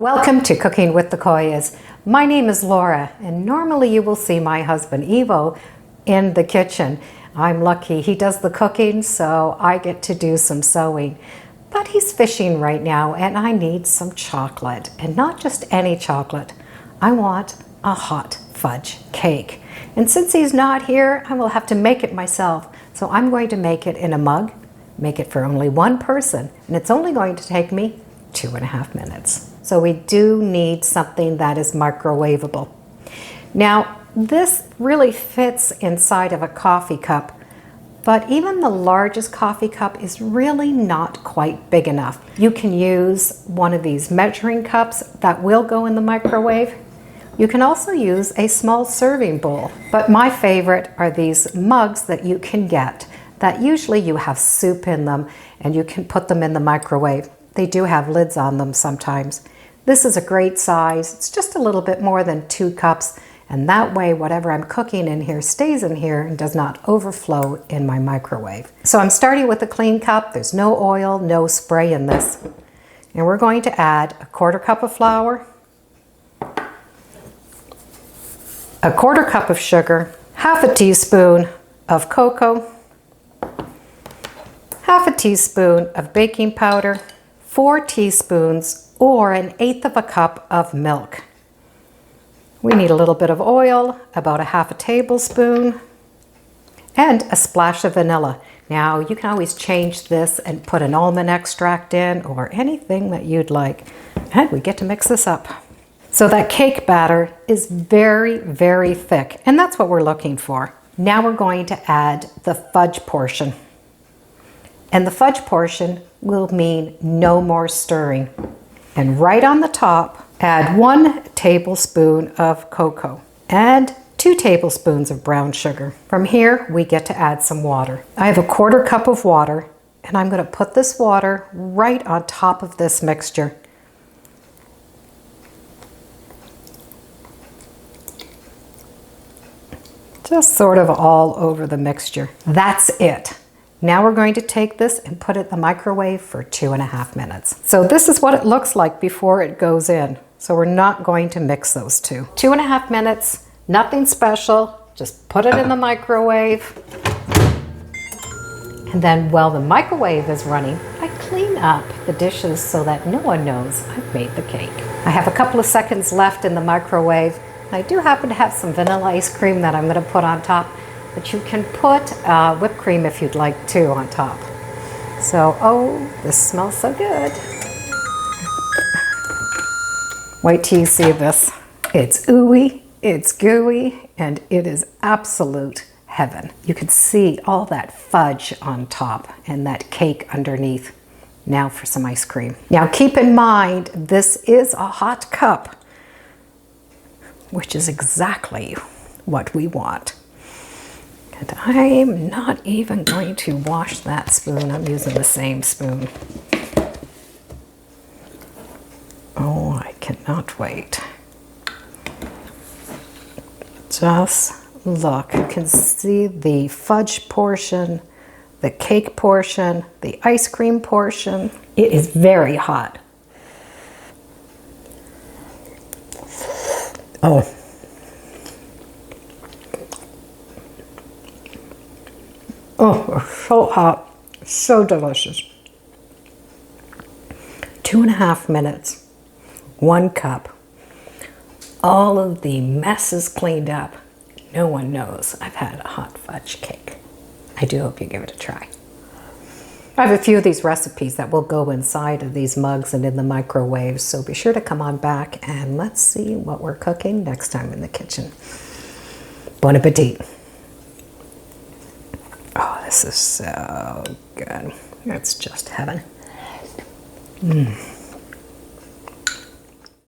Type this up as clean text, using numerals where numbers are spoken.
Welcome to Cooking with the Coias. My name is Laura, and normally you will see my husband Ivo in the kitchen. I'm lucky he does the cooking, so I get to do some sewing. But he's fishing right now, and I need some chocolate, and not just any chocolate. I want a hot fudge cake. And since he's not here, I will have to make it myself. So I'm going to make it in a mug, make it for only one person, and it's only going to take me 2.5 minutes. So we do need something that is microwavable. Now, this really fits inside of a coffee cup, but even the largest coffee cup is really not quite big enough. You can use one of these measuring cups that will go in the microwave. You can also use a small serving bowl, but my favorite are these mugs that you can get that usually you have soup in them and you can put them in the microwave. They do have lids on them sometimes. This is a great size. It's just a little bit more than 2 cups, and that way whatever I'm cooking in here stays in here and does not overflow in my microwave. So I'm starting with a clean cup. There's no oil, no spray in this. And we're going to add a 1/4 cup of flour, a 1/4 cup of sugar, 1/2 teaspoon of cocoa, 1/2 teaspoon of baking powder, 4 teaspoons or 1/8 cup of milk. We need a little bit of oil, about 1/2 tablespoon, and a splash of vanilla. Now you can always change this and put an almond extract in or anything that you'd like. And we get to mix this up. So that cake batter is very, very thick, and that's what we're looking for. Now we're going to add the fudge portion. And the fudge portion will mean no more stirring. And right on the top, add 1 tablespoon of cocoa and 2 tablespoons of brown sugar. From here, we get to add some water. I have a 1/4 cup of water, and I'm going to put this water right on top of this mixture. Just sort of all over the mixture. That's it. Now we're going to take this and put it in the microwave for 2.5 minutes. So this is what it looks like before it goes in. So we're not going to mix those two. 2.5 minutes, nothing special. Just put it in the microwave. And then while the microwave is running, I clean up the dishes so that no one knows I've made the cake. I have a couple of seconds left in the microwave. I do happen to have some vanilla ice cream that I'm going to put on top, but you can put whipped cream if you'd like too on top. So, oh, this smells so good. Wait till you see this. It's ooey, it's gooey, and it is absolute heaven. You can see all that fudge on top and that cake underneath. Now for some ice cream. Now keep in mind, this is a hot cup, which is exactly what we want. And I'm not even going to wash that spoon. I'm using the same spoon. Oh, I cannot wait. Just look, you can see the fudge portion, the cake portion, the ice cream portion. It is very hot. Oh. Oh, so hot, so delicious. 2.5 minutes, 1 cup. All of the mess is cleaned up. No one knows I've had a hot fudge cake. I do hope you give it a try. I have a few of these recipes that will go inside of these mugs and in the microwave, so be sure to come on back and let's see what we're cooking next time in the kitchen. Bon appetit. Oh, this is so good. It's just heaven.